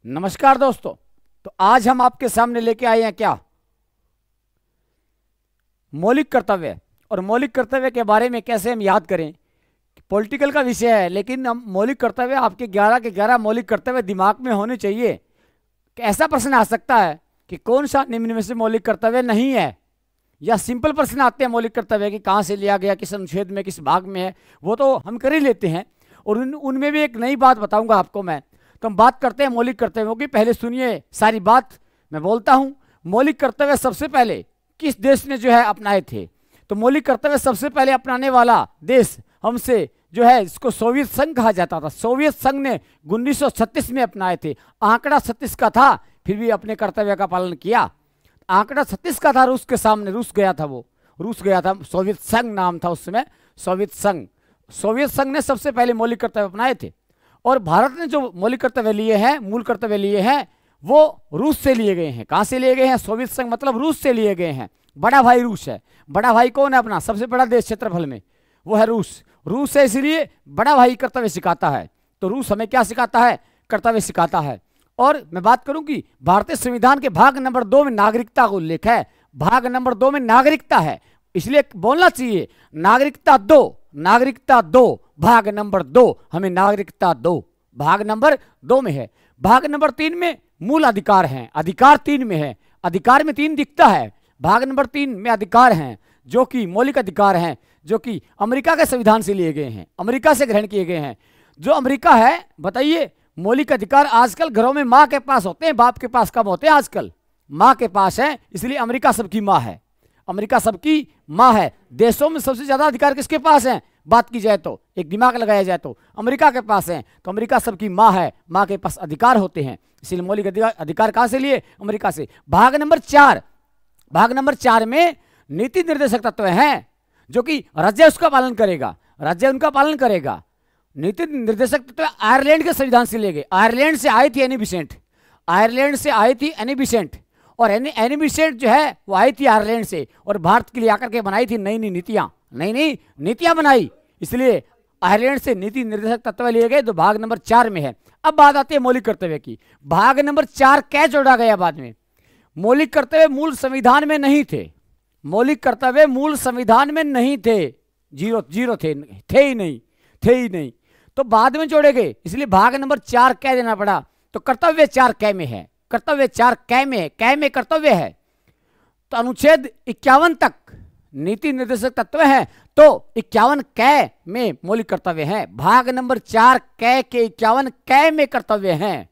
नमस्कार दोस्तों। तो आज हम आपके सामने लेके आए हैं क्या, मौलिक कर्तव्य। और मौलिक कर्तव्य के बारे में कैसे हम याद करें, पॉलिटिकल का विषय है, लेकिन हम मौलिक कर्तव्य, आपके 11 के 11 मौलिक कर्तव्य दिमाग में होने चाहिए। कि ऐसा प्रश्न आ सकता है कि कौन सा निम्न में से मौलिक कर्तव्य नहीं है, या सिंपल प्रश्न आते हैं मौलिक कर्तव्य कि कहाँ से लिया गया, किस अनुच्छेद में, किस भाग में है, वो तो हम कर ही लेते हैं। और उनमें भी एक नई बात बताऊंगा आपको मैं। तो हम बात करते हैं मौलिक कर्तव्यों की। पहले सुनिए सारी बात मैं बोलता हूं। मौलिक कर्तव्य सबसे पहले किस देश ने जो है अपनाए थे, तो मौलिक कर्तव्य सबसे पहले अपनाने वाला देश हमसे जो है, इसको सोवियत संघ कहा जाता था। सोवियत संघ ने 1936 में अपनाए थे। आंकड़ा 36 का था, फिर भी अपने कर्तव्य का पालन किया। आंकड़ा 36 का था, रूस के सामने रूस गया था, वो रूस गया था। सोवियत संघ नाम था उस समय, सोवियत संघ। सोवियत संघ ने सबसे पहले मौलिक कर्तव्य अपनाए थे। और भारत ने जो मौलिक कर्तव्य लिए हैं, मूल कर्तव्य लिए हैं, वो रूस से लिए गए हैं। कहां से लिए गए हैं? सोवियत संघ मतलब रूस से लिए गए हैं। बड़ा भाई रूस है। बड़ा भाई कौन है? अपना सबसे बड़ा देश क्षेत्रफल में, वो है रूस। रूस है, इसलिए बड़ा भाई कर्तव्य सिखाता है। तो रूस हमें क्या सिखाता है? कर्तव्य सिखाता है। और मैं बात करूं कि भारतीय संविधान के भाग नंबर 2 में नागरिकता का उल्लेख है। भाग नंबर 2 में नागरिकता है, इसलिए बोलना चाहिए नागरिकता दो, नागरिकता दो, भाग नंबर 2, हमें नागरिकता दो, भाग नंबर 2 में है। भाग नंबर 3 में मूल अधिकार हैं, अधिकार 3 में है। अधिकार में 3 दिखता है, भाग नंबर 3 में अधिकार हैं, जो कि मौलिक अधिकार हैं, जो कि अमेरिका के संविधान से लिए गए हैं, अमेरिका से ग्रहण किए गए हैं। जो अमेरिका है, बताइए, मौलिक अधिकार आजकल घरों में माँ के पास होते हैं, बाप के पास कम होते हैं। आजकल माँ के पास है, इसलिए अमेरिका सबकी माँ है। अमेरिका सबकी माँ है। देशों में सबसे ज्यादा अधिकार किसके पास है? बात की जाए तो, एक दिमाग लगाया जाए तो अमेरिका के पास है। तो अमेरिका सबकी माँ है, माँ के पास अधिकार होते हैं, इसलिए मौलिक अधिकार कहां से लिए? अमेरिका से। भाग नंबर 4, भाग नंबर 4 में नीति निर्देशक तत्व हैं, जो कि राज्य उसका पालन करेगा, राज्य उनका पालन करेगा। नीति निर्देशक तत्व आयरलैंड के संविधान से ले गए। आयरलैंड से आई थी एनी बिसेंट, आयरलैंड से आई थी एनी बिसेंट। और एनी बिसेंट जो है वो आई थी आयरलैंड से, और भारत के लिए आकर के बनाई थी नई नई नीतियां, नई नई नीतियां बनाई, इसलिए आयरलैंड से नीति निर्देशक तत्व लिए गए। तो भाग नंबर 4 में है। अब बात आती है मौलिक कर्तव्य की। भाग नंबर 4 क्या जोड़ा गया बाद में? मौलिक कर्तव्य मूल संविधान में नहीं थे, मौलिक कर्तव्य मूल संविधान में नहीं थे, जीरो थे ही नहीं। तो बाद में जोड़े गए, इसलिए भाग नंबर 4 क्या देना पड़ा? तो कर्तव्य 4 कै में है, कर्तव्य 4 कै में है, कै में कर्तव्य है। तो अनुच्छेद 51 तक नीति निर्देशक तत्व है, तो 51 कै में मौलिक कर्तव्य है। भाग नंबर 4 कै के 51 कै में कर्तव्य हैं।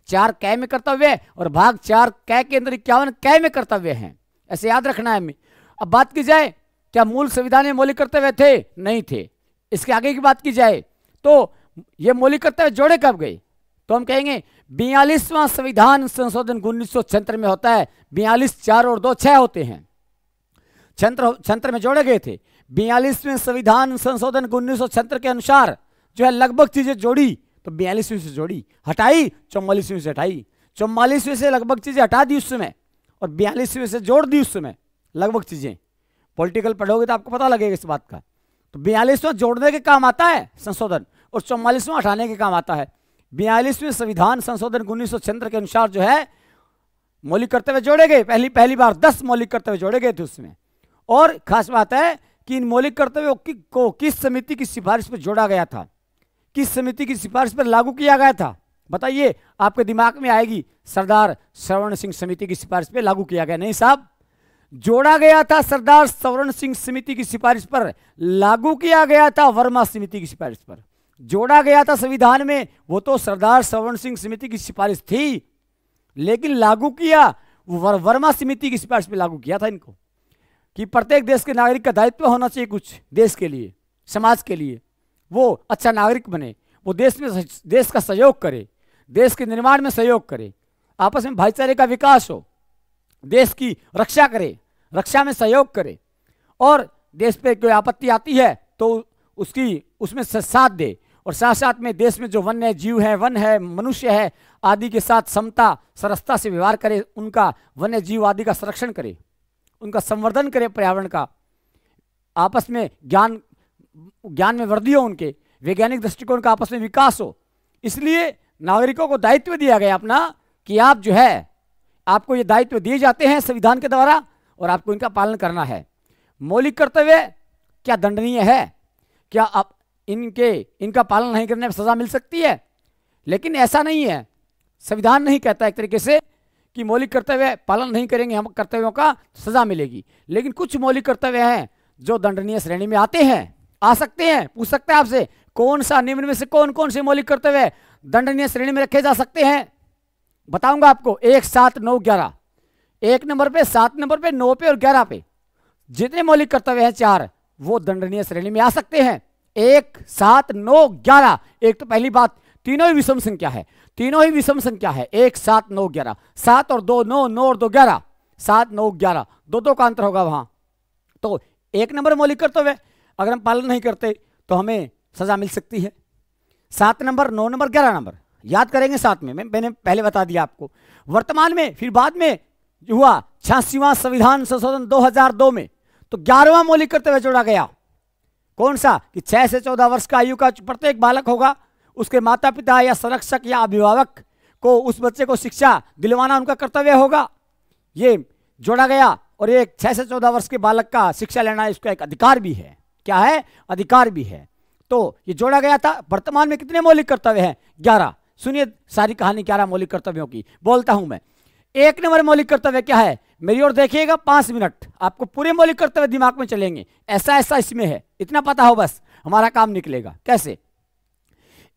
4 कै में कर्तव्य और भाग 4 कै के अंदर 51 कै में कर्तव्य हैं, ऐसे याद रखना है हमें। अब बात की जाए, क्या मूल संविधान में मौलिक कर्तव्य थे? नहीं थे। इसके आगे की बात की जाए तो ये मौलिक कर्तव्य जोड़े कब गए? तो हम कहेंगे 42वां संविधान संशोधन 1976 में होता है। 42, 4 और 2 6 होते हैं। छंत्र में जोड़े गए थे। 42वें संविधान संशोधन 1976 के अनुसार जो है लगभग चीजें जोड़ी, तो 42वीं से जोड़ी, हटाई 44वीं से हटाई, 44वीं से लगभग चीजें हटा दी उस समय, और 42वीं से जोड़ दी उस समय लगभग चीजें। पॉलिटिकल पढ़ोगे तो आपको पता लगेगा इस बात का। तो 42वां जोड़ने के काम आता है संशोधन, और 44वां हटाने के काम आता है। 42वें संविधान संशोधन 1976 के अनुसार जो है मौलिक कर्तव्य जोड़े गए। पहली बार 10 मौलिक कर्तव्य जोड़े गए थे उसमें। और खास बात है कि इन मौलिक कर्तव्यों को किस समिति की सिफारिश पर जोड़ा गया था, किस समिति की सिफारिश पर लागू किया गया था? बताइए, आपके दिमाग में आएगी, सरदार सवर्ण सिंह समिति की सिफारिश पर लागू किया गया। नहीं साहब, जोड़ा गया था सरदार सवर्ण सिंह समिति की सिफारिश पर, लागू किया गया था वर्मा समिति की सिफारिश पर। जोड़ा गया था संविधान में, वो तो सरदार सवर्ण सिंह समिति की सिफारिश थी, लेकिन लागू किया वो वर्मा समिति की सिफारिश पर लागू किया था इनको, कि प्रत्येक देश के नागरिक का दायित्व होना चाहिए कुछ देश के लिए, समाज के लिए, वो अच्छा नागरिक बने, वो देश का सहयोग करे, देश के निर्माण में सहयोग करे, आपस में भाईचारे का विकास हो, देश की रक्षा करे, रक्षा में सहयोग करे, और देश पे कोई आपत्ति आती है तो उसमें साथ दे, और साथ साथ में देश में जो वन्य जीव है, वन है, मनुष्य है आदि के साथ समता सरसता से व्यवहार करे, उनका वन्य जीव आदि का संरक्षण करे, उनका संवर्धन करे, पर्यावरण का, आपस में ज्ञान में वृद्धि हो, उनके वैज्ञानिक दृष्टिकोण का आपस में विकास हो। इसलिए नागरिकों को दायित्व दिया गया अपना कि आप जो है, आपको ये दायित्व दिए जाते हैं संविधान के द्वारा और आपको इनका पालन करना है। मौलिक कर्तव्य क्या दंडनीय है? क्या आप इनका पालन नहीं करने पर सजा मिल सकती है? लेकिन ऐसा नहीं है, संविधान नहीं कहता एक तरीके से कि मौलिक कर्तव्य पालन नहीं करेंगे हम कर्तव्यों का सजा मिलेगी। लेकिन कुछ मौलिक कर्तव्य हैं जो दंडनीय श्रेणी में आते हैं, आ सकते हैं। पूछ सकते हैं आपसे कौन सा निम्न में से कौन कौन से मौलिक कर्तव्य दंडनीय श्रेणी में रखे जा सकते हैं? बताऊंगा आपको। 1, 7, 9, 11। 1 नंबर पे, 7 नंबर पे, 9 पे और 11 पे जितने मौलिक कर्तव्य हैं 4, वो दंडनीय श्रेणी में आ सकते हैं। 1, 7, 9, 11। एक तो पहली बात, तीनों ही विषम संख्या है, तीनों ही विषम संख्या है। 1, 7, 9, 11। 7 और 2 9, 9 और 2 11। 7, 9, 11, दो का अंतर होगा वहां। तो 1 नंबर मौलिक कर्तव्य अगर हम पालन नहीं करते तो हमें सजा मिल सकती है। 7 नंबर, 9 नंबर, 11 नंबर याद करेंगे साथ में। मैंने पहले बता दिया आपको। वर्तमान में फिर बाद में हुआ 86वां संविधान संशोधन 2002 में, तो 11वां मौलिक कर्तव्य जोड़ा गया। कौन सा? कि 6 से 14 वर्ष का आयु का प्रत्येक बालक होगा, उसके माता पिता या संरक्षक या अभिभावक को उस बच्चे को शिक्षा दिलवाना उनका कर्तव्य होगा। ये जोड़ा गया। और एक 6 से 14 वर्ष के बालक का शिक्षा लेना इसका एक अधिकार भी है। क्या है? अधिकार भी है। तो ये जोड़ा गया था। वर्तमान में कितने मौलिक कर्तव्य हैं? 11। सुनिए सारी कहानी 11 मौलिक कर्तव्यों की बोलता हूं मैं। 1 नंबर मौलिक कर्तव्य क्या है? मेरी ओर देखिएगा, 5 मिनट आपको पूरे मौलिक कर्तव्य दिमाग में चलेंगे। ऐसा ऐसा इसमें है, इतना पता हो बस, हमारा काम निकलेगा। कैसे?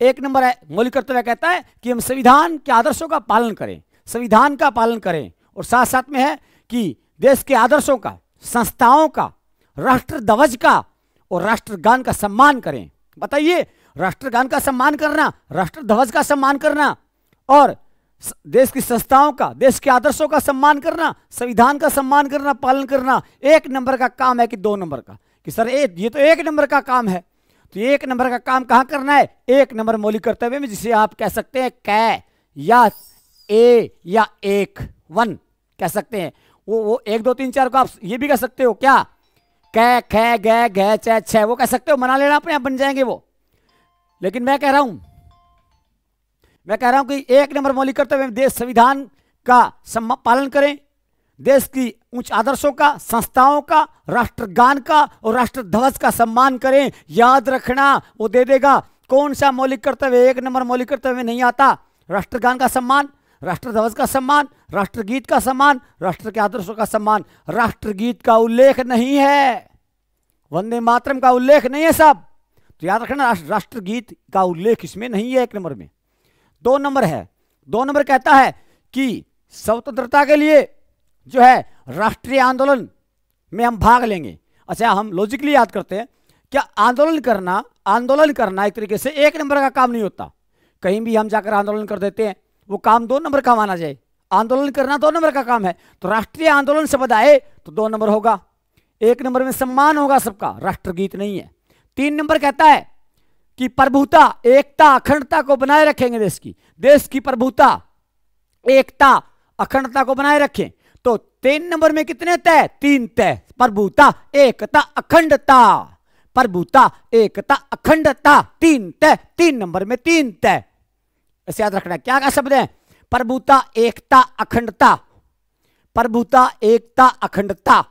1 नंबर है मौलिक कर्तव्य कहता है कि हम संविधान के आदर्शों का पालन करें, संविधान का पालन करें, और साथ साथ में है कि देश के आदर्शों का, संस्थाओं का, राष्ट्र ध्वज का और राष्ट्रगान का सम्मान करें। बताइए, राष्ट्रगान का सम्मान करना, राष्ट्र ध्वज का सम्मान करना और देश की संस्थाओं का, देश के आदर्शों का सम्मान करना, संविधान का सम्मान करना, पालन करना 1 नंबर का काम है कि 2 नंबर का? कि सर ये तो 1 नंबर का काम है। तो 1 नंबर का काम कहां करना है? 1 नंबर मौलिक कर्तव्य में, जिसे आप कह सकते हैं कै या ए या 1 1 कह सकते हैं। वो 1 2 3 4 को आप ये भी कह सकते हो। क्या? कै, खे, गे, घे, चे, छे, वो कह सकते हो। मना लेना, अपने आप बन जाएंगे वो। लेकिन मैं कह रहा हूं कि 1 नंबर मौलिक कर्तव्य में देश संविधान का पालन करें, देश की उच्च आदर्शों का, संस्थाओं का, राष्ट्रगान का और राष्ट्र ध्वज का सम्मान करें। याद रखना, वो दे देगा कौन सा मौलिक कर्तव्य 1 नंबर मौलिक कर्तव्य में नहीं आता। राष्ट्रगान का सम्मान, राष्ट्र ध्वज का सम्मान, राष्ट्रगीत का सम्मान, राष्ट्र के आदर्शों का सम्मान। राष्ट्रगीत का उल्लेख नहीं है, वंदे मातरम का उल्लेख नहीं है साहब। तो याद रखना, राष्ट्रगीत का उल्लेख इसमें नहीं है 1 नंबर में। 2 नंबर है, 2 नंबर कहता है कि स्वतंत्रता के लिए जो है राष्ट्रीय आंदोलन में हम भाग लेंगे। अच्छा, हम लॉजिकली याद करते हैं, क्या आंदोलन करना एक तरीके से 1 नंबर का काम नहीं होता। कहीं भी हम जाकर आंदोलन कर देते हैं, वो काम 2 नंबर का माना जाए। आंदोलन करना 2 नंबर का काम है। तो राष्ट्रीय आंदोलन शब्द आए तो 2 नंबर होगा। 1 नंबर में सम्मान होगा सबका, राष्ट्रगीत नहीं है। 3 नंबर कहता है कि प्रभुता, एकता, अखंडता को बनाए रखेंगे। देश की प्रभुता, एकता, अखंडता को बनाए रखें। तो 3 नंबर में कितने तय? 3 तय। प्रभुता, एकता, अखंडता। प्रभुता, एकता, अखंडता, 3 तय। 3 नंबर में 3 तय। ऐसे याद रखना, क्या क्या शब्द है? प्रभुता, एकता, अखंडता। प्रभुता, एकता, अखंडता।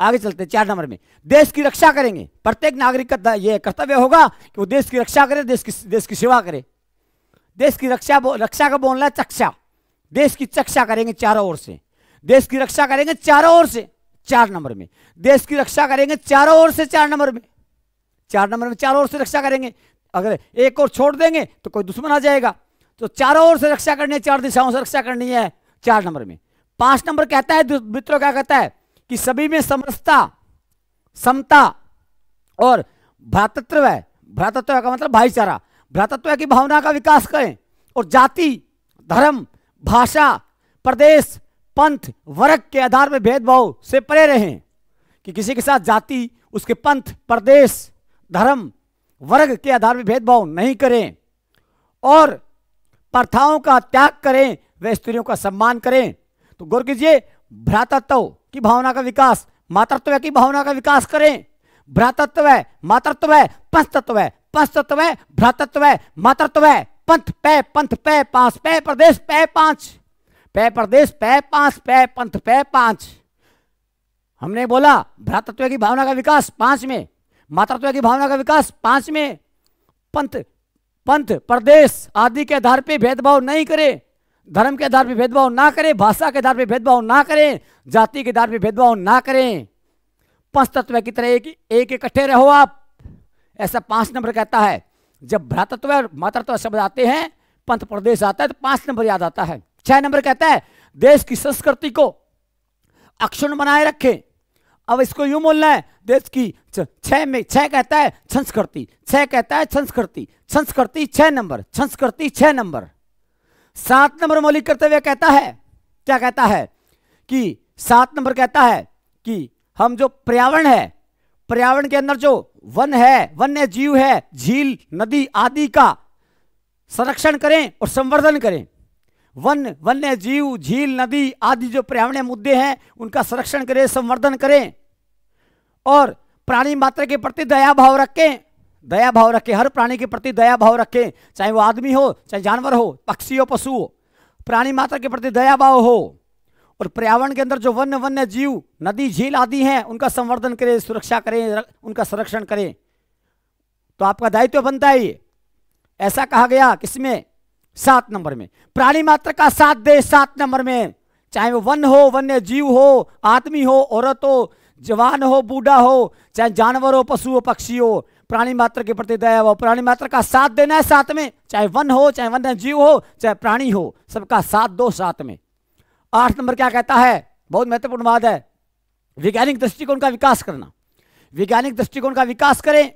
आगे चलते 4 नंबर में, देश की रक्षा करेंगे। प्रत्येक नागरिक का यह कर्तव्य होगा कि वो देश की रक्षा करे, देश की सेवा करे। देश की रक्षा का बोलना है चक्षा। देश की चक्षा करेंगे चारों ओर से। देश की रक्षा करेंगे चारों ओर से 4 नंबर में। देश की रक्षा करेंगे चारों ओर से 4 नंबर में। 4 नंबर में चारों ओर से रक्षा करेंगे। अगर एक और छोड़ देंगे तो कोई दुश्मन आ जाएगा। तो चारों ओर से रक्षा करनी है, 4 दिशाओं से रक्षा करनी है 4 नंबर में। 5 नंबर कहता है मित्रों, क्या कहता है कि सभी में समरसता, समता और भ्रातृत्व है। भ्रातृत्व का मतलब भाईचारा, भ्रातृत्व की भावना का विकास करें और जाति, धर्म, भाषा, प्रदेश, पंथ, वर्ग के आधार पर भेदभाव से परे रहें। कि किसी के साथ जाति, उसके पंथ, प्रदेश, धर्म, वर्ग के आधार पर भेदभाव नहीं करें और प्रथाओं का त्याग करें, वे स्त्रियों का सम्मान करें। तो गौर कीजिए, भ्रातृत्व की भावना का विकास, मातृत्व की भावना का विकास करें। भ्रातृत्व है, मातृत्व है, पंचतत्व है, पंचतत्व है, भ्रातृत्व है, मातृत्व है। पंथ पै, पंथ पै पांच, पै प्रदेश पै पांच, पै प्रदेश पै पांच, पै पंथ पै पांच। हमने बोला भ्रातृत्व की भावना का विकास 5 में, मातृत्व की भावना का विकास 5 में, पंथ पंथ प्रदेश आदि के आधार पे भेदभाव नहीं करे, धर्म के आधार पे भेदभाव ना करें, भाषा के आधार पे भेदभाव ना करें, जाति के आधार पे भेदभाव ना करें, पंच तत्व की तरह एक इकट्ठे रहो आप, ऐसा 5 नंबर कहता है। जब भ्रातृत्व और मातृत्व शब्द आते हैं, पंथ प्रदेश आता है तो 5 नंबर याद आता है। 6 नंबर कहता है देश की संस्कृति को अक्षुण्ण बनाए रखें। अब इसको यूं बोलना है, देश की 6 कहता है संस्कृति, 6 कहता है संस्कृति, संस्कृति 6 नंबर, संस्कृति 6 नंबर। 7 नंबर मौलिक कर्तव्य कहता है, क्या कहता है कि 7 नंबर कहता है कि हम जो पर्यावरण है, पर्यावरण के अंदर जो वन है, वन्य जीव है, झील नदी आदि का संरक्षण करें और संवर्धन करें। वन वन्य जीव झील नदी आदि जो पर्यावरणीय मुद्दे हैं उनका संरक्षण करें, संवर्धन करें, और प्राणी मात्र के प्रति दया भाव रखें, दया भाव रखें, हर प्राणी के प्रति दया भाव रखें, चाहे वो आदमी हो, चाहे जानवर हो, पक्षी हो, पशु हो, प्राणी मात्र के प्रति दया भाव हो, और पर्यावरण के अंदर जो वन्य जीव नदी झील आदि हैं उनका संवर्धन करें, सुरक्षा करें, उनका संरक्षण करें। तो आपका दायित्व बनता है ये, ऐसा कहा गया किसमें? 7 नंबर में। प्राणी मात्र का साथ दे 7 नंबर में, चाहे वो वन हो, वन्य जीव हो, आदमी हो, औरत हो, जवान हो, बूढ़ा हो, चाहे जानवर हो, पशु हो, पक्षी हो, प्राणी मात्र के प्रति दया हो, प्राणी मात्र का साथ देना है 7 में, चाहे वन हो, चाहे वन्य जीव हो, चाहे प्राणी हो, सबका साथ दो 7 में। 8 नंबर क्या कहता है? बहुत महत्वपूर्ण बात है, वैज्ञानिक दृष्टिकोण का विकास करना। वैज्ञानिक दृष्टिकोण का विकास करें,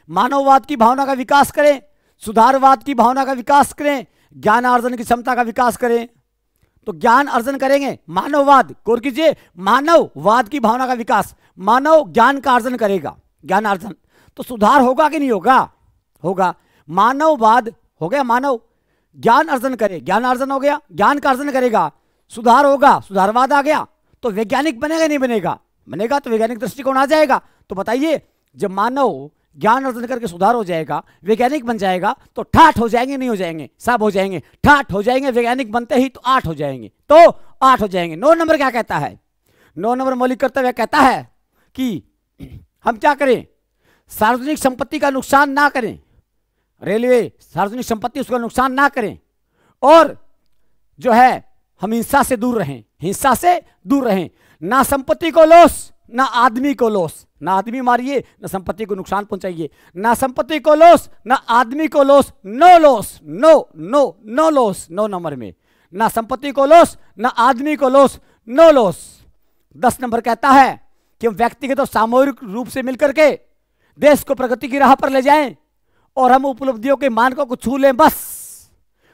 मानववाद की भावना का विकास करें, सुधारवाद की भावना का विकास करें, ज्ञान अर्जन की क्षमता का विकास करें। तो ज्ञान अर्जन करेंगे, मानववाद गौर कीजिए, मानववाद की भावना का विकास, मानव ज्ञान का अर्जन करेगा, ज्ञान अर्जन, तो सुधार होगा कि नहीं होगा? होगा। मानववाद हो गया, मानव ज्ञान अर्जन करे, ज्ञान अर्जन हो गया, ज्ञान का अर्जन करेगा, सुधार होगा, सुधारवाद आ गया, तो वैज्ञानिक बनेगा नहीं बनेगा? बनेगा, तो वैज्ञानिक दृष्टिकोण आ जाएगा। तो बताइए, जब मानव ज्ञान अर्जन करके सुधार हो जाएगा, वैज्ञानिक बन जाएगा, तो ठाठ हो जाएंगे नहीं हो जाएंगे? सब हो जाएंगे, ठाठ हो जाएंगे, वैज्ञानिक बनते ही तो 8 हो जाएंगे, तो 8 हो जाएंगे। 9 नंबर क्या कहता है? 9 नंबर मौलिक कर्तव्य कहता है कि हम क्या करें? सार्वजनिक संपत्ति का नुकसान ना करें, रेलवे सार्वजनिक संपत्ति उसका नुकसान ना करें, और जो है हम हिंसा से दूर रहें, हिंसा से दूर रहें, ना संपत्ति को लॉस, ना आदमी को लॉस, ना आदमी मारिए, ना संपत्ति को नुकसान पहुंचाइए, ना संपत्ति को लॉस, ना आदमी को loss, no loss, no no no loss. 9 number में ना संपत्ति को लॉस, ना आदमी को लॉस, नो लॉस। 10 नंबर कहता है कि हम व्यक्तिगत और सामूहिक रूप से मिलकर के देश को प्रगति की राह पर ले जाएं, और हम उपलब्धियों के मानकों को छू लें, बस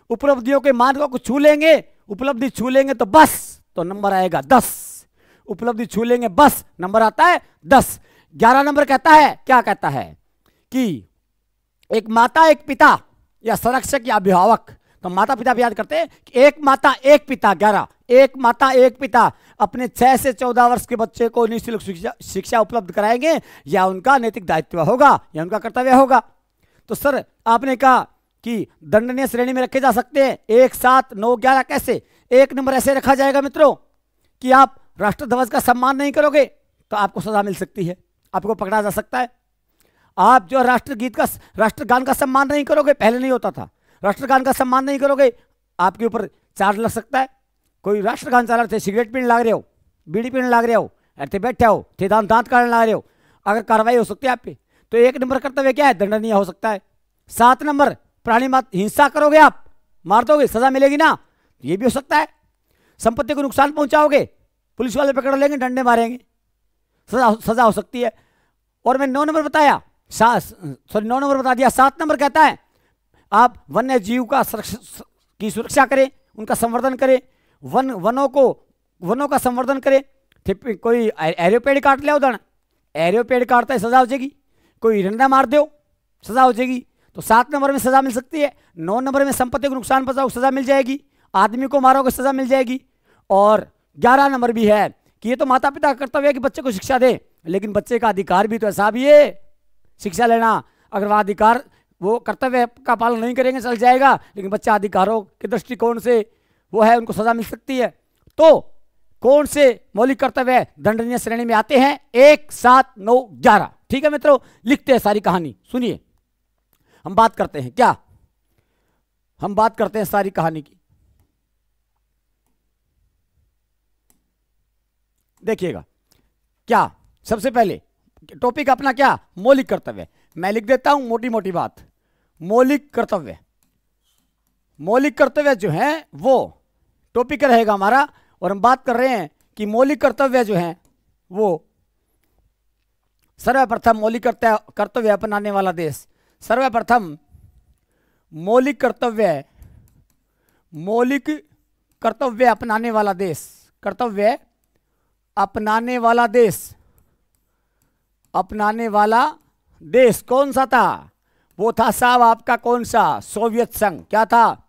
उपलब्धियों के मानकों को छू लेंगे, उपलब्धि छू लेंगे तो बस, तो नंबर आएगा 10। उपलब्धि छू लेंगे बस, नंबर आता है 10। 11 नंबर कहता है, क्या कहता है कि एक माता एक पिता या संरक्षक या अभिभावक, तो माता पिता भी याद करते हैं कि एक माता एक पिता, 11 एक माता एक पिता अपने 6 से 14 वर्ष के बच्चे को निःशुल्क शिक्षा उपलब्ध कराएंगे, या उनका नैतिक दायित्व होगा, या उनका कर्तव्य होगा। तो सर आपने कहा कि दंडनीय श्रेणी में रखे जा सकते हैं 1, 7, 9, 11, कैसे? 1 नंबर ऐसे रखा जाएगा मित्रों कि आप राष्ट्रध्वज का सम्मान नहीं करोगे तो आपको सजा मिल सकती है, आपको पकड़ा जा सकता है। आप जो राष्ट्रगीत का, राष्ट्रगान का सम्मान नहीं करोगे, पहले नहीं होता था, राष्ट्रगान का सम्मान नहीं करोगे, आपके ऊपर चार्ज लग सकता है। कोई राष्ट्रगान चला रहे थे, सिगरेट पीने लग रहे हो, बीड़ी पीने लग रहे हो, ऐसे बैठे हो, थे दांत काटने लग रहे हो, अगर कार्रवाई हो सकती है आप पे, तो 1 नंबर कर्तव्य क्या है? दंडनीय हो सकता है। 7 नंबर प्राणी मात हिंसा करोगे, आप मार दोगे, सजा मिलेगी ना, ये भी हो सकता है। संपत्ति को नुकसान पहुंचाओगे, पुलिस वाले पकड़ लेंगे, डंडे मारेंगे, सजा हो सकती है। और मैं 9 नंबर बताया, 9 नंबर बता दिया। 7 नंबर कहता है आप वन्य जीव का की सुरक्षा करें, उनका संवर्धन करें, वनों का संवर्धन करें। कोई एरियो पेड़ काट ले, उधर एरियो पेड़ काटता है, सजा हो जाएगी। कोई डंडा मार दो, सजा हो जाएगी। तो 7 नंबर में सजा मिल सकती है। 9 नंबर में संपत्ति को नुकसान पहुंचाओ, सजा मिल जाएगी। आदमी को मारोगे, सजा मिल जाएगी। और 11 नंबर भी है कि ये तो माता पिता का कर्तव्य है कि बच्चे को शिक्षा दे, लेकिन बच्चे का अधिकार भी तो ऐसा भी है शिक्षा लेना। अगर वह अधिकार वो कर्तव्य का पालन नहीं करेंगे चल जाएगा, लेकिन बच्चा अधिकारों के दृष्टिकोण से वो है, उनको सजा मिल सकती है। तो कौन से मौलिक कर्तव्य दंडनीय श्रेणी में आते हैं? 1, 7, 9, 11। ठीक है मित्रों, लिखते हैं सारी कहानी, सुनिए। हम बात करते हैं क्या, हम बात करते हैं सारी कहानी की। देखिएगा क्या, सबसे पहले टॉपिक अपना क्या, मौलिक कर्तव्य। मैं लिख देता हूं मोटी मोटी बात, मौलिक कर्तव्य। मौलिक कर्तव्य जो है वो टॉपिक रहेगा हमारा, और हम बात कर रहे हैं कि मौलिक कर्तव्य जो है वो सर्वप्रथम मौलिक कर्तव्य अपनाने वाला देश, सर्वप्रथम मौलिक कर्तव्य अपनाने वाला देश, कर्तव्य अपनाने वाला देश कौन सा था? वो था साहब आपका कौन सा, सोवियत संघ। क्या था?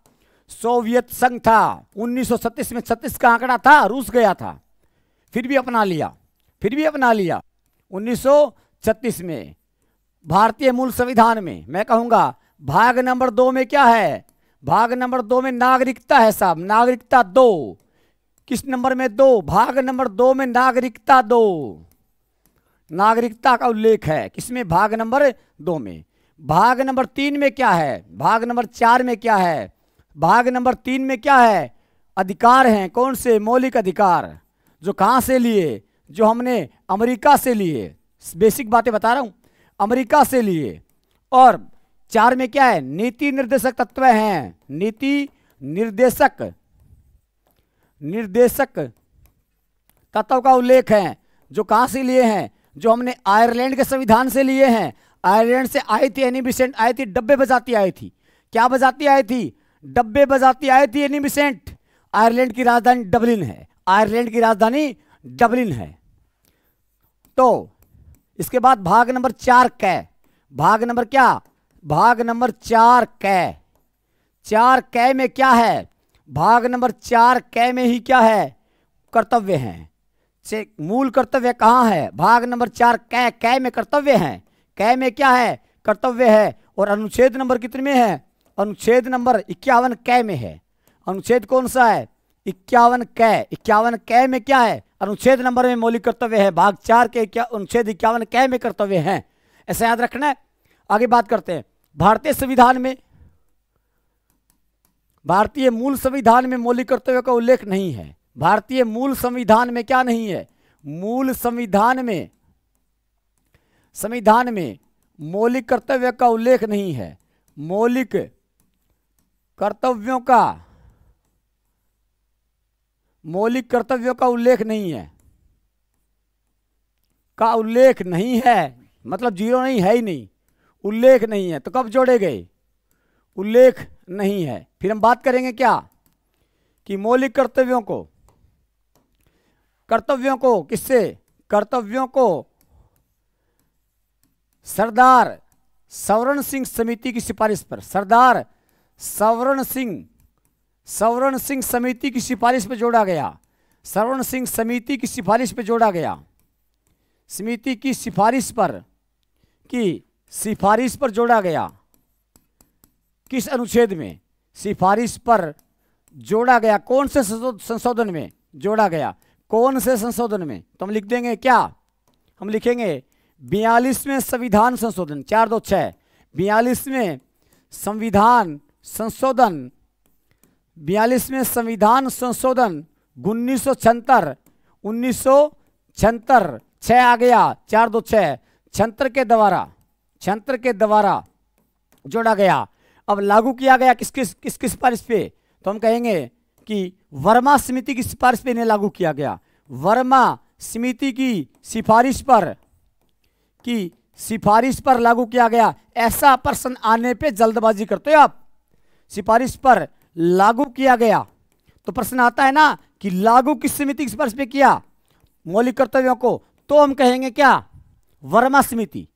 सोवियत संघ था। 1936 में 36 का आंकड़ा था, रूस गया था, फिर भी अपना लिया 1936 में। भारतीय मूल संविधान में मैं कहूंगा भाग नंबर 2 में क्या है? भाग नंबर 2 में नागरिकता है साहब, नागरिकता 2। किस नंबर में? 2। भाग नंबर 2 में नागरिकता 2, नागरिकता का उल्लेख है। किसमें? भाग नंबर 2 में। भाग नंबर 3 में क्या है? भाग नंबर 4 में क्या है? भाग नंबर 3 में क्या है? अधिकार हैं। कौन से? मौलिक अधिकार, जो कहां से लिए? जो हमने अमेरिका से लिए। बेसिक बातें बता रहा हूं, अमेरिका से लिए। और 4 में क्या है? नीति निर्देशक तत्व हैं। नीति निर्देशक तत्व का उल्लेख है, जो कहां से लिए हैं? जो हमने आयरलैंड के संविधान से लिए हैं। आयरलैंड से आई थी, एनी बेसेंट आई थी, डब्बे बजाती आई थी। क्या बजाती आई थी? डब्बे बजाती आई थी एनी बेसेंट। आयरलैंड की राजधानी डबलिन है, आयरलैंड की राजधानी डबलिन है। तो इसके बाद भाग नंबर 4 कै, भाग नंबर क्या? भाग नंबर 4 कै। 4 कै में क्या है? भाग नंबर 4 कै में ही क्या है? कर्तव्य हैं। मूल कर्तव्य कहाँ है? भाग नंबर 4 कै, कै में कर्तव्य हैं। कै में क्या है? कर्तव्य है। और अनुच्छेद नंबर कितने में है? अनुच्छेद नंबर 51 कै में है। अनुच्छेद कौन सा है? 51 कै। 51 कै में क्या है? अनुच्छेद नंबर में मौलिक कर्तव्य है। भाग 4 के अनुच्छेद 51 कै में कर्तव्य हैं। ऐसा याद रखना है। आगे बात करते हैं। भारतीय संविधान में, भारतीय मूल संविधान में मौलिक कर्तव्य का उल्लेख नहीं है। भारतीय मूल संविधान में क्या नहीं है? मूल संविधान में मौलिक कर्तव्य का उल्लेख नहीं है। मौलिक कर्तव्यों का उल्लेख नहीं है। का उल्लेख नहीं है मतलब जीरो नहीं है ही नहीं, उल्लेख नहीं है। तो कब जोड़े गए? उल्लेख नहीं है। फिर हम बात करेंगे क्या कि मौलिक कर्तव्यों को किससे? कर्तव्यों को सरदार सवर्ण सिंह समिति की सिफारिश पर, सरदार सवर्ण सिंह समिति की सिफारिश पर जोड़ा गया। सवर्ण सिंह समिति की सिफारिश पर जोड़ा गया। समिति की सिफारिश पर जोड़ा गया। किस अनुच्छेद में? सिफारिश पर जोड़ा गया। कौन से संशोधन में जोड़ा गया? कौन से संशोधन में? तो हम लिख देंगे क्या? हम लिखेंगे 42वें संविधान संशोधन 426। 42वें संविधान संशोधन, 42वें संविधान संशोधन 1976 6 आ गया 426 छंत्र के द्वारा जोड़ा गया। अब लागू किया गया किसकी सिफारिश पे? तो हम कहेंगे कि वर्मा समिति की सिफारिश पे इन्हें लागू किया गया। वर्मा समिति की सिफारिश पर लागू किया गया। ऐसा प्रश्न आने पे जल्दबाजी करते हो आप। सिफारिश पर लागू किया गया तो प्रश्न आता है ना कि लागू किस समिति की सिफारिश पे किया मौलिक कर्तव्यों को? तो हम कहेंगे क्या? वर्मा समिति।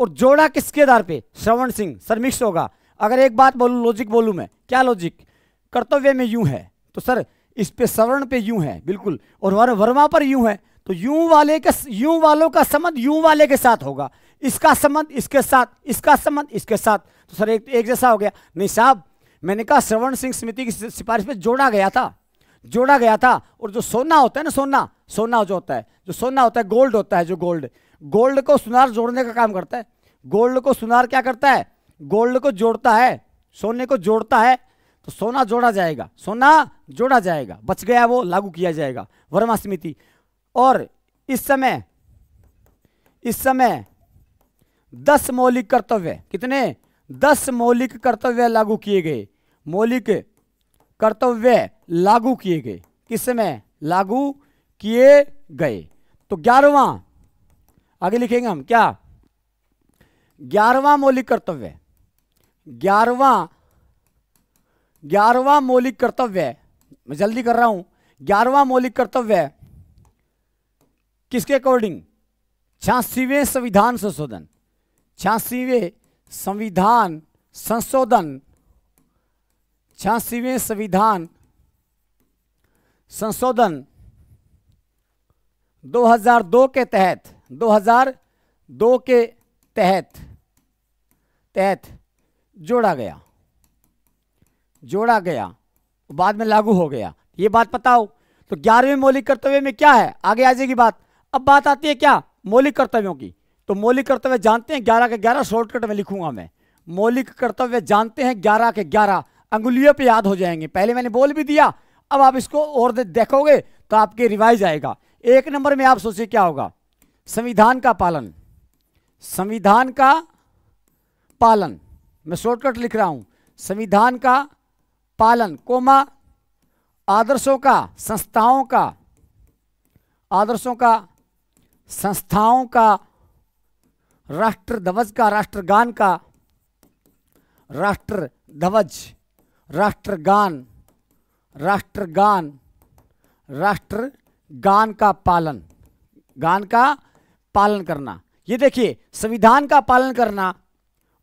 और जोड़ा किसके आधार पे? श्रवण सिंह। सर मिक्स होगा। अगर एक बात बोलूं, लॉजिक बोलूं मैं, क्या लॉजिक? कर्तव्य में यूं है तो सर इस पे सवर्ण पे यूं है बिल्कुल, और वर्मा पर यूं है तो यूं वालों का संबंध यूं वाले के साथ होगा। इसका संबंध इसके साथ, इसका संबंध इसके साथ। तो सर एक जैसा हो गया। नहीं साहब, मैंने कहा श्रवण सिंह समिति की सिफारिश पे जोड़ा गया था। और जो सोना होता है ना, सोना जो होता है, जो सोना होता है, गोल्ड होता है, जो गोल्ड को सुनार जोड़ने का काम करता है। गोल्ड को सुनार क्या करता है? गोल्ड को जोड़ता है, सोने को जोड़ता है। तो सोना जोड़ा जाएगा, बच गया वो, लागू किया जाएगा वर्मा समिति। और इस समय 10 मौलिक कर्तव्य, कितने? 10 मौलिक कर्तव्य लागू किए गए। मौलिक कर्तव्य लागू किए गए। किस समय लागू किए गए? तो 11वां, आगे लिखेंगे हम क्या? 11वां मौलिक कर्तव्य, 11वां मौलिक कर्तव्य, मैं जल्दी कर रहा हूं। 11वां मौलिक कर्तव्य किसके अकॉर्डिंग? 86वें संविधान संशोधन, 86वें संविधान संशोधन, 86वें संविधान संशोधन 2002 के तहत, 2002 के तहत जोड़ा गया, बाद में लागू हो गया। ये बात पता हो तो 11वें मौलिक कर्तव्य में क्या है, आगे आ जाएगी बात। अब बात आती है क्या? मौलिक कर्तव्यों की। तो मौलिक कर्तव्य जानते हैं 11 के 11, शॉर्टकट में लिखूंगा मैं। मौलिक कर्तव्य जानते हैं 11 के 11, अंगुलियों पे याद हो जाएंगे। पहले मैंने बोल भी दिया, अब आप इसको और देखोगे तो आपके रिवाइज आएगा। 1 नंबर में आप सोचिए क्या होगा? संविधान का पालन, संविधान का पालन, मैं शॉर्टकट लिख रहा हूं, संविधान का पालन, कोमा, आदर्शों का, संस्थाओं का, आदर्शों का, संस्थाओं का, राष्ट्र ध्वज का, राष्ट्रगान का, राष्ट्र ध्वज, राष्ट्रगान, राष्ट्रगान, राष्ट्रगान का पालन, गान का पालन करना। ये देखिए, संविधान का पालन करना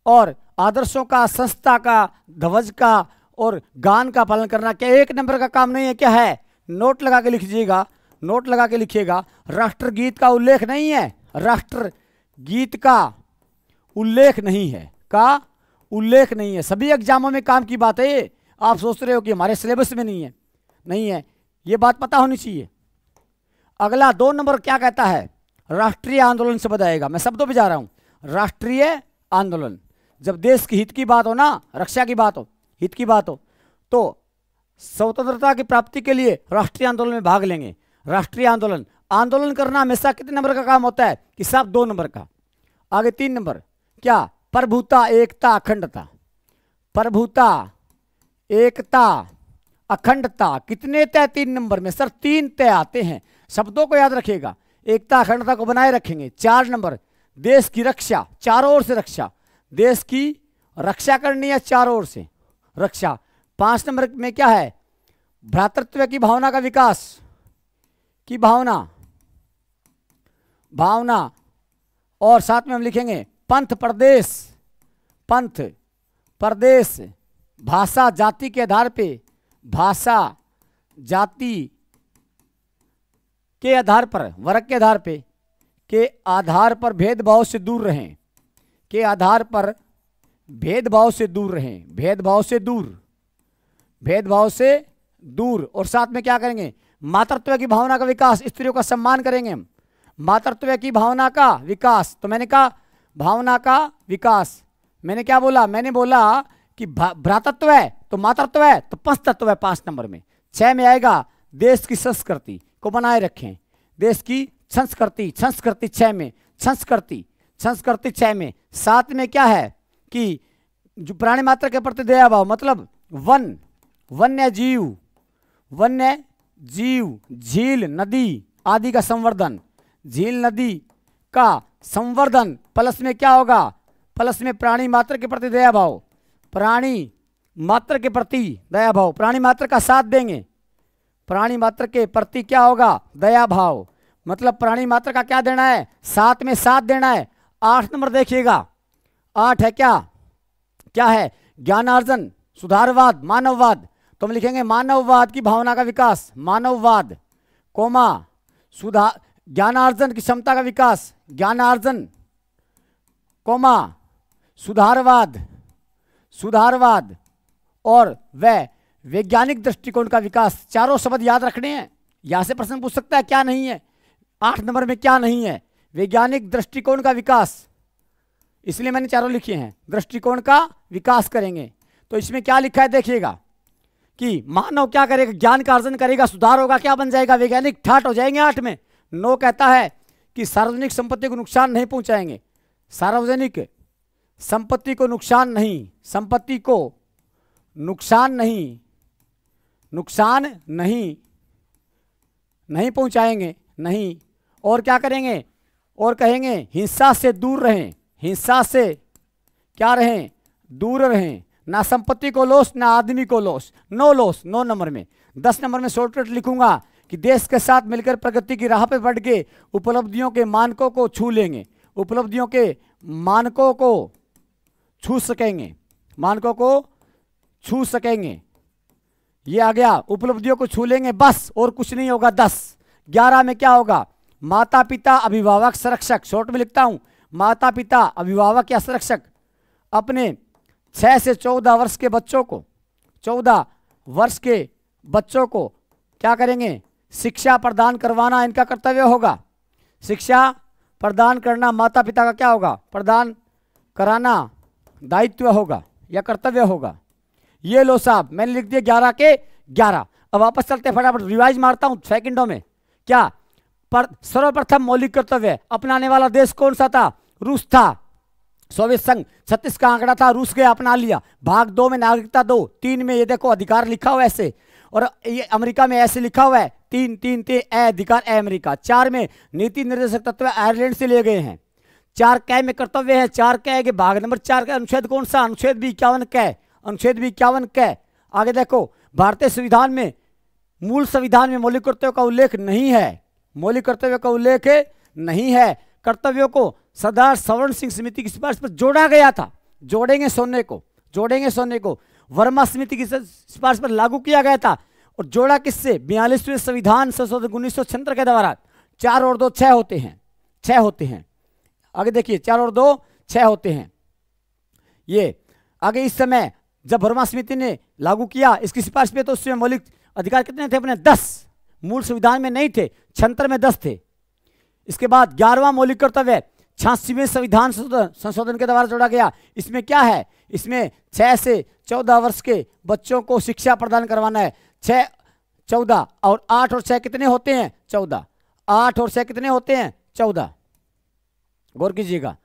और आदर्शों का, संस्था का, ध्वज का और गान का पालन करना क्या 1 नंबर का काम नहीं है? क्या है? नोट लगा के लिखिएगा, नोट लगा के लिखिएगा। राष्ट्रगीत का उल्लेख नहीं है, राष्ट्रगीत का उल्लेख नहीं है, का उल्लेख नहीं है। सभी एग्जामों में काम की बात है ये। आप सोच रहे हो कि हमारे सिलेबस में नहीं है, नहीं है, ये बात पता होनी चाहिए। अगला 2 नंबर क्या कहता है? राष्ट्रीय आंदोलन शब्द आएगा, मैं शब्दों पे जा रहा हूं। राष्ट्रीय आंदोलन, जब देश की हित की बात हो ना, रक्षा की बात हो, हित की बात हो, तो स्वतंत्रता की प्राप्ति के लिए राष्ट्रीय आंदोलन में भाग लेंगे। राष्ट्रीय आंदोलन, आंदोलन करना हमेशा कितने नंबर का काम होता है? कि साहब 2 नंबर का। आगे 3 नंबर क्या? प्रभुता, एकता, अखंडता। प्रभुता, एकता, अखंडता, कितने तय? 3 नंबर में सर 3 तय आते हैं, शब्दों को याद रखिएगा। एकता अखंडता को बनाए रखेंगे। 4 नंबर देश की रक्षा, चारों ओर से रक्षा, देश की रक्षा करनी है चारों ओर से रक्षा। 5 नंबर में क्या है? भ्रातृत्व की भावना का विकास, की भावना, भावना। और साथ में हम लिखेंगे पंथ प्रदेश, पंथ प्रदेश, भाषा जाति के आधार पे, भाषा जाति के आधार पर, वर्ग के आधार पे, के आधार पर भेदभाव से दूर रहें, के आधार पर भेदभाव से दूर रहें, भेदभाव से दूर, भेदभाव से दूर। और साथ में क्या करेंगे? मातृत्व की भावना का विकास, स्त्रियों का सम्मान करेंगे हम। मातृत्व की भावना का विकास, तो मैंने कहा भावना का विकास, मैंने क्या बोला? मैंने बोला कि भ्रातृत्व है तो मातृत्व है तो पंचतत्व है 5 नंबर में। 6 में आएगा देश की संस्कृति को बनाए रखें, देश की संस्कृति, संस्कृति 6 में, संस्कृति, संस्कृति 6 में। 7 में क्या है? कि जो प्राणी मात्र के प्रति दया भाव, मतलब वन, वन्य जीव, वन्य जीव, झील नदी आदि का संवर्धन, झील नदी का संवर्धन। प्लस में क्या होगा? प्लस में प्राणी मात्र के प्रति दया भाव, प्राणी मात्र के प्रति दया भाव, प्राणी मात्र का साथ देंगे, प्राणी मात्र के प्रति क्या होगा? दया भाव, मतलब प्राणी मात्र का क्या देना है? साथ में साथ देना है। 8 नंबर देखिएगा, 8 है क्या? क्या है? ज्ञानार्जन, सुधारवाद, मानववाद। तो हम लिखेंगे मानववाद की भावना का विकास, मानववाद, कोमा, सुधार, ज्ञानार्जन की क्षमता का विकास, ज्ञानार्जन, कोमा, सुधारवाद, सुधारवाद और वह वैज्ञानिक दृष्टिकोण का विकास। चारों शब्द याद रखने हैं। यहां से प्रश्न पूछ सकता है क्या नहीं है, 8 नंबर में क्या नहीं है, वैज्ञानिक दृष्टिकोण का विकास, इसलिए मैंने चारों लिखे हैं। दृष्टिकोण का विकास करेंगे तो इसमें क्या लिखा है देखिएगा कि मानव क्या करेगा, ज्ञान का अर्जन करेगा, सुधार होगा, क्या बन जाएगा, वैज्ञानिक ठाट हो जाएंगे। 8 में 9 कहता है कि सार्वजनिक संपत्ति को नुकसान नहीं पहुंचाएंगे। सार्वजनिक संपत्ति को नुकसान नहीं, संपत्ति को नुकसान नहीं, नुकसान नहीं पहुंचाएंगे, नहीं। और क्या करेंगे, और कहेंगे हिंसा से दूर रहें, हिंसा से क्या रहें, दूर रहें। ना संपत्ति को लॉस, ना आदमी को लॉस, नो लॉस। 9 नंबर में। 10 नंबर में शॉर्टकट लिखूंगा कि देश के साथ मिलकर प्रगति की राह पर बढ़ के उपलब्धियों के मानकों को छू लेंगे, उपलब्धियों के मानकों को छू सकेंगे, मानकों को छू सकेंगे। ये आ गया, उपलब्धियों को छू लेंगे बस, और कुछ नहीं होगा। 10। 11 में क्या होगा, माता पिता अभिभावक संरक्षक, शॉर्ट में लिखता हूं, माता पिता अभिभावक या संरक्षक अपने 6 से 14 वर्ष के बच्चों को, 14 वर्ष के बच्चों को क्या करेंगे, शिक्षा प्रदान करवाना इनका कर्तव्य होगा। शिक्षा प्रदान करना माता पिता का क्या होगा, प्रदान कराना दायित्व होगा या कर्तव्य होगा। ये लो साहब, मैंने लिख दिया 11 के 11। अब वापस चलते फटाफट रिवाइज मारता हूं सेकंडों में। क्या सर्वप्रथम मौलिक कर्तव्य अपनाने वाला देश कौन सा था, रूस था। सोवियत संघ 36 का आंकड़ा था, रूस के अपना लिया। भाग 2 में नागरिकता 2, 3 में ये देखो अधिकार लिखा हुआ ऐसे, और ये अमेरिका में ऐसे लिखा हुआ है 3 अधिकार अमेरिका। 4 में नीति निर्देशक तत्व आयरलैंड से लिए गए हैं। 4 कै में कर्तव्य है, 4 कै के भाग नंबर 4 का अनुच्छेद कौन सा, अनुच्छेद 51 कै, अनुच्छेद 51 कै। आगे देखो, भारतीय संविधान में, मूल संविधान में मौलिक कर्तव्यों का उल्लेख नहीं है, मौलिक कर्तव्यों का उल्लेख नहीं है। कर्तव्यों को सरदार सवर्ण सिंह समिति की सिफारिश पर जोड़ा गया था, जोड़ेंगे सोने को, जोड़ेंगे सोने को। वर्मा समिति की सिफारिश पर लागू किया गया था, और जोड़ा किससे, 42वें संविधान संशोधन 1976 के द्वारा। 4 और 2 6 होते हैं, 6 होते हैं। आगे देखिए, 4 और 2 6 होते हैं। ये आगे इस समय जब वर्मा समिति ने लागू किया इसकी सिफारिश पे, तो उसमें मौलिक अधिकार कितने थे अपने, 10। मूल संविधान में नहीं थे, 76 में 10 थे। इसके बाद 11वां मौलिक कर्तव्य 86वें संविधान संशोधन के द्वारा जोड़ा गया। इसमें क्या है, इसमें 6 से 14 वर्ष के बच्चों को शिक्षा प्रदान करवाना है। 6 14 और 8 और 6 कितने होते हैं, 14। 8 और 6 कितने होते हैं, 14। गौर कीजिएगा,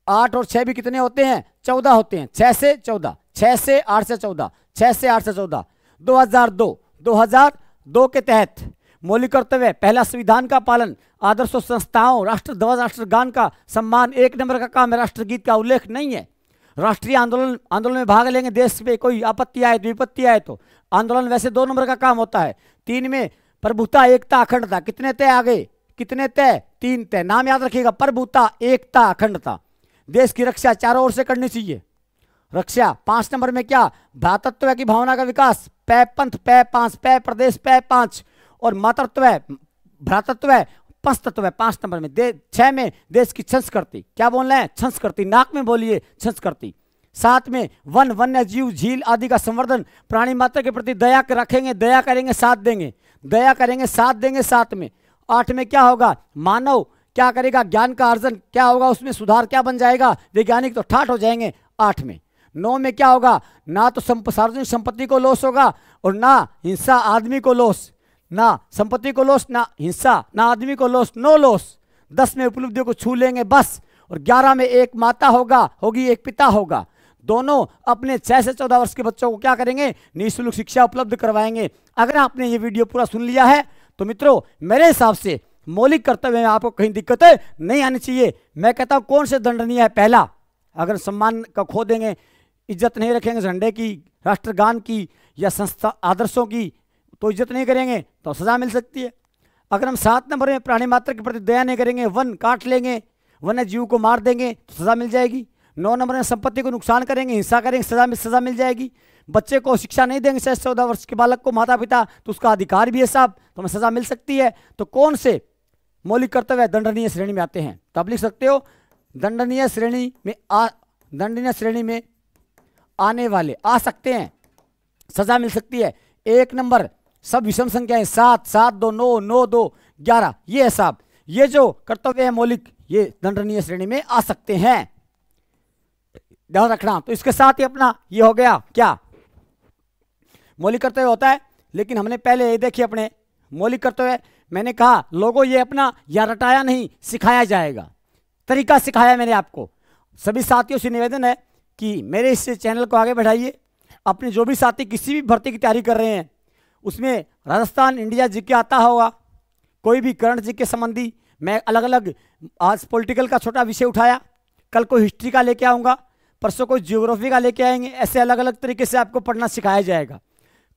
8 और 6 भी कितने होते हैं, 14 होते हैं। 6 से 14, 6 से 8 से 14, 6 से 8 से 14। 2002 के तहत मौलिक कर्तव्य, पहला संविधान का पालन, आदर्श संस्थाओं, राष्ट्र ध्वज, राष्ट्रगान का सम्मान। 1 नंबर का काम है, राष्ट्रगीत का उल्लेख नहीं है। राष्ट्रीय आंदोलन में भाग लेंगे, देश पे कोई आपत्ति आए, विपत्ति आए तो आंदोलन वैसे 2 नंबर का काम होता है। 3 में प्रभुता, एकता, अखंडता, कितने तय आगे, कितने तय, 3 तय। नाम याद रखिएगा, प्रभुता, एकता, अखंडता। देश की रक्षा चारों ओर से करनी चाहिए, रक्षा। 5 नंबर में क्या, भ्रातृत्व की भावना का विकास, पै पंथ, पै 5, पै प्रदेश, पै 5, और मातृत्व, भ्रातृत्व, पंचतत्व है 5 नंबर में। 6 में देश की संस्कृति, क्या बोल रहे हैं, संस्कृति, नाक में बोलिए संस्कृति। 7 में वन, वन्य जीव, झील आदि का संवर्धन, प्राणी मात्र के प्रति दया रखेंगे, दया करेंगे, साथ देंगे, दया करेंगे, साथ देंगे। 7 में। 8 में क्या होगा, मानव क्या करेगा, ज्ञान का अर्जन, क्या होगा उसमें सुधार, क्या बन जाएगा, वैज्ञानिक तो ठाठ हो जाएंगे 8 में। 9 में क्या होगा, ना तो सार्वजनिक संपत्ति को लॉस होगा, और ना हिंसा आदमी को लॉस, ना संपत्ति को लॉस, ना हिंसा, ना आदमी को लॉस, नो लॉस। 10 में उपलब्धियों को छू लेंगे बस, और 11 में एक माता होगी, एक पिता होगा। दोनों अपने 6 से 14 वर्ष के बच्चों को क्या करेंगे, निःशुल्क शिक्षा उपलब्ध करवाएंगे। अगर आपने ये वीडियो पूरा सुन लिया है तो मित्रों, मेरे हिसाब से मौलिक कर्तव्य में आपको कहीं दिक्कत नहीं आनी चाहिए। मैं कहता हूं कौन से दंडनीय है, पहला, अगर सम्मान का खो देंगे, इज्जत नहीं रखेंगे झंडे की, राष्ट्रगान की या संस्था आदर्शों की, तो इज्जत नहीं करेंगे तो सजा मिल सकती है। अगर हम 7 नंबर में प्राणी मात्र के प्रति दया नहीं करेंगे, वन काट लेंगे, वन्य जीव को मार देंगे तो सजा मिल जाएगी। 9 नंबर में संपत्ति को नुकसान करेंगे, हिंसा करेंगे, सजा मिल जाएगी। बच्चे को शिक्षा नहीं देंगे, 6 से 14 वर्ष के बालक को माता पिता, तो उसका अधिकार भी है साहब, तो हमें सजा मिल सकती है। तो कौन से मौलिक कर्तव्य दंडनीय श्रेणी में आते हैं, तो आप लिख सकते हो दंडनीय श्रेणी में आने वाले आ सकते हैं, सजा मिल सकती है। 1 नंबर सब विषम संख्याएं 7, 7, 2, 9, 9, 2, 11, ये है साहब, ये जो कर्तव्य है मौलिक, ये दंडनीय श्रेणी में आ सकते हैं, ध्यान रखना। तो इसके साथ ही अपना ये हो गया क्या, मौलिक कर्तव्य होता है। लेकिन हमने पहले ये देखिए अपने मौलिक कर्तव्य, मैंने कहा लोगों ये अपना या रटाया नहीं, सिखाया जाएगा, तरीका सिखाया मैंने आपको। सभी साथियों से निवेदन है कि मेरे इस चैनल को आगे बढ़ाइए। अपने जो भी साथी किसी भी भर्ती की तैयारी कर रहे हैं, उसमें राजस्थान इंडिया जीके आता होगा, कोई भी करंट जीके संबंधी, मैं अलग अलग, आज पॉलिटिकल का छोटा विषय उठाया, कल को हिस्ट्री का लेके आऊँगा, परसों को ज्योग्राफी का लेके आएंगे, ऐसे अलग अलग तरीके से आपको पढ़ना सिखाया जाएगा।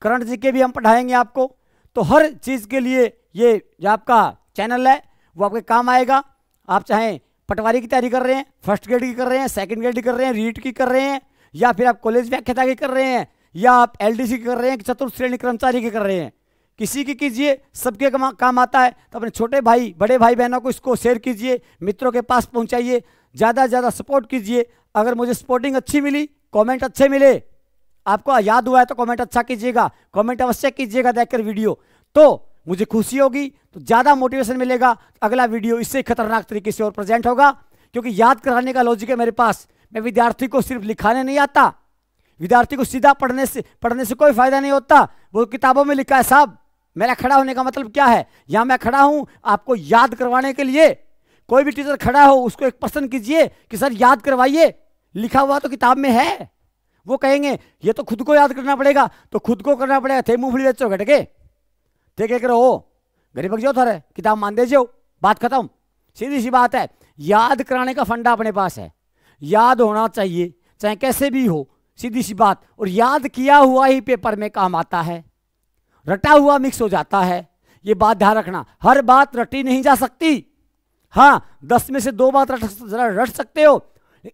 करंट जीके भी हम पढ़ाएंगे आपको। तो हर चीज़ के लिए ये जो आपका चैनल है वो आपके काम आएगा। आप चाहें पटवारी की तैयारी कर रहे हैं, फर्स्ट ग्रेड की कर रहे हैं, सेकंड ग्रेड की कर रहे हैं, रीट की कर रहे हैं, या फिर आप कॉलेज व्याख्याता की कर रहे हैं, या आप एलडीसी की कर रहे हैं, चतुर्थ श्रेणी कर्मचारी की कर रहे हैं, किसी की कीजिए, सबके काम आता है। तो अपने छोटे भाई बड़े भाई बहनों को इसको शेयर कीजिए, मित्रों के पास पहुंचाइए, ज़्यादा से ज़्यादा सपोर्ट कीजिए। अगर मुझे सपोर्टिंग अच्छी मिली, कमेंट अच्छे मिले, आपको याद हुआ है तो कमेंट अच्छा कीजिएगा, कमेंट अवश्य कीजिएगा देखकर वीडियो, तो मुझे खुशी होगी, तो ज़्यादा मोटिवेशन मिलेगा। अगला वीडियो इससे खतरनाक तरीके से और प्रेजेंट होगा, क्योंकि याद कराने का लॉजिक है मेरे पास। मैं विद्यार्थी को सिर्फ लिखाने नहीं आता, विद्यार्थी को सीधा पढ़ने से कोई फायदा नहीं होता। वो किताबों में लिखा है साहब, मेरा खड़ा होने का मतलब क्या है, यहाँ मैं खड़ा हूँ आपको याद करवाने के लिए। कोई भी टीचर खड़ा हो उसको एक प्रश्न कीजिए कि सर याद करवाइए, लिखा हुआ तो किताब में है। वो कहेंगे ये तो खुद को याद करना पड़ेगा, तो खुद को करना पड़ेगा। थे मूंगफली बेचो घट के थे क्या करो, गरीब जो थारे किताब मान दे जो, बात खत्म। सीधी सी बात है, याद कराने का फंडा अपने पास है, याद होना चाहिए चाहे कैसे भी हो, सीधी सी बात। और याद किया हुआ ही पेपर में काम आता है, रटा हुआ मिक्स हो जाता है, ये बात ध्यान रखना। हर बात रटी नहीं जा सकती, हाँ 10 में से 2 बात रट सकते हो,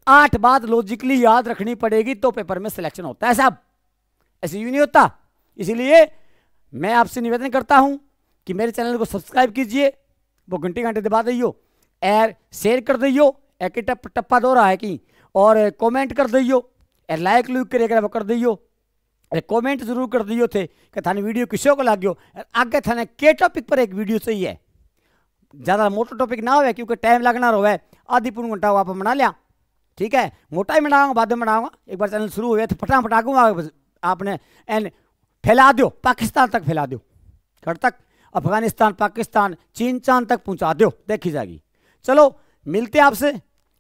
8 बात लॉजिकली याद रखनी पड़ेगी तो पेपर में सिलेक्शन होता है साहब, ऐसे यूं नहीं होता। इसीलिए मैं आपसे निवेदन करता हूं कि मेरे चैनल को सब्सक्राइब कीजिए, वो घंटे दबा दियो, और शेयर कर दियो, एक टप्पा दो रहा है कि, और कमेंट कर दियो, लाइक लूक करे वो कर दियो, कमेंट जरूर कर दियो थे कि थाने वीडियो किसो को लाग्यो, आगे थाने के टॉपिक पर एक वीडियो चाहिए, ज़्यादा मोटा टॉपिक ना हो क्योंकि टाइम लगना रहा, आधी पूर्ण घंटा आप बना लिया, ठीक है, मोटा ही बनाऊंगा, बाद में बनाऊंगा। एक बार चैनल शुरू हुए तो फटाफट आगूंगा, आपने एंड फैला दो, पाकिस्तान तक फैला दो, घर तक, अफगानिस्तान, पाकिस्तान, चीन चांद तक पहुंचा दो, देखी जाएगी। चलो मिलते हैं आपसे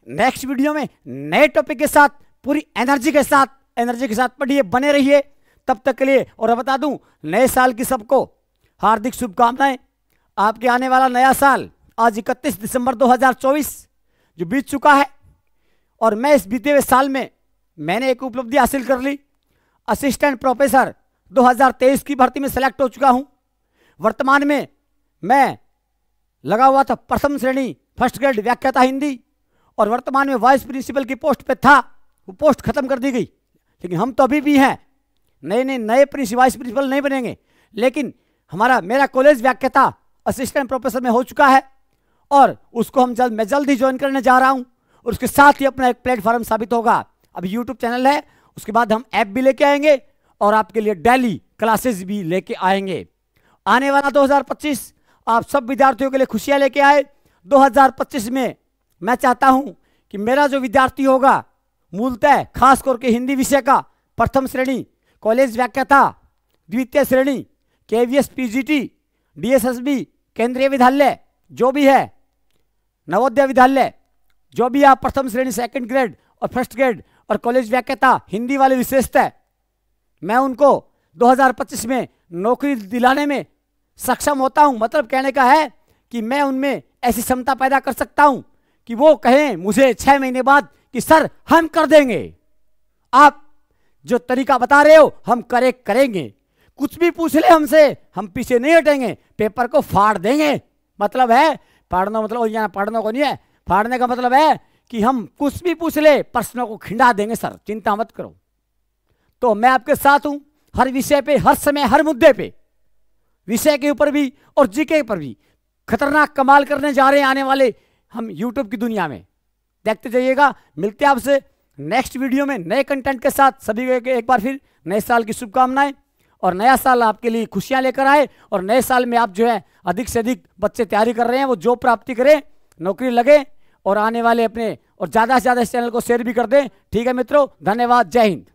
नेक्स्ट वीडियो में नए टॉपिक के साथ, पूरी एनर्जी के साथ पढ़िए, बने रहिए तब तक के लिए। और बता दूं, नए साल की सबको हार्दिक शुभकामनाएं। आपके आने वाला नया साल आज 31 दिसंबर 2024 जो बीत चुका है, और मैं इस बीते हुए साल में मैंने एक उपलब्धि हासिल कर ली, असिस्टेंट प्रोफेसर 2023 की भर्ती में सेलेक्ट हो चुका हूं। वर्तमान में मैं लगा हुआ था प्रथम श्रेणी फर्स्ट ग्रेड व्याख्याता हिंदी, और वर्तमान में वाइस प्रिंसिपल की पोस्ट पे था, वो पोस्ट खत्म कर दी गई। लेकिन हम तो अभी भी हैं, नए वाइस प्रिंसिपल नहीं बनेंगे, लेकिन मेरा कॉलेज व्याख्याता असिस्टेंट प्रोफेसर में हो चुका है, और उसको मैं जल्द ही ज्वाइन करने जा रहा हूं, और उसके साथ ही अपना एक प्लेटफॉर्म साबित होगा। अभी यूट्यूब चैनल है, उसके बाद हम ऐप भी लेके आएंगे, और आपके लिए डेली क्लासेस भी लेके आएंगे। आने वाला 2025 आप सब विद्यार्थियों के लिए खुशियां लेके आए। 2025 में मैं चाहता हूं कि मेरा जो विद्यार्थी होगा, मूलतः खास करके हिंदी विषय का प्रथम श्रेणी कॉलेज व्याख्याता, द्वितीय श्रेणी केवीएस पीजीटी, डीएसएसबी, केंद्रीय विद्यालय जो भी है, नवोदय विद्यालय जो भी आप प्रथम श्रेणी सेकंड ग्रेड और फर्स्ट ग्रेड और कॉलेज व्याख्याता हिंदी वाले विशेषता, मैं उनको 2025 में नौकरी दिलाने में सक्षम होता हूं। मतलब कहने का है कि मैं उनमें ऐसी क्षमता पैदा कर सकता हूं कि वो कहें मुझे 6 महीने बाद कि सर हम कर देंगे, आप जो तरीका बता रहे हो हम करेंगे, कुछ भी पूछ ले हमसे, हम पीछे नहीं हटेंगे, पेपर को फाड़ देंगे। मतलब है फाड़ना, मतलब यहाँ फाड़ना को नहीं है, फाड़ने का मतलब है कि हम कुछ भी पूछ ले प्रश्नों को खिंडा देंगे सर, चिंता मत करो। तो मैं आपके साथ हूं हर विषय पे, हर समय, हर मुद्दे पे, विषय के ऊपर भी और जीके पर भी खतरनाक कमाल करने जा रहे हैं आने वाले हम यूट्यूब की दुनिया में, देखते जाइएगा। मिलते हैं आपसे नेक्स्ट वीडियो में नए कंटेंट के साथ सभी को एक बार फिर नए साल की शुभकामनाएं, और नया साल आपके लिए खुशियां लेकर आए, और नए साल में आप जो है अधिक से अधिक बच्चे तैयारी कर रहे हैं वो जॉब प्राप्ति करें, नौकरी लगे, और आने वाले अपने और ज़्यादा से ज़्यादा इस चैनल को शेयर भी कर दें। ठीक है मित्रों, धन्यवाद, जय हिंद।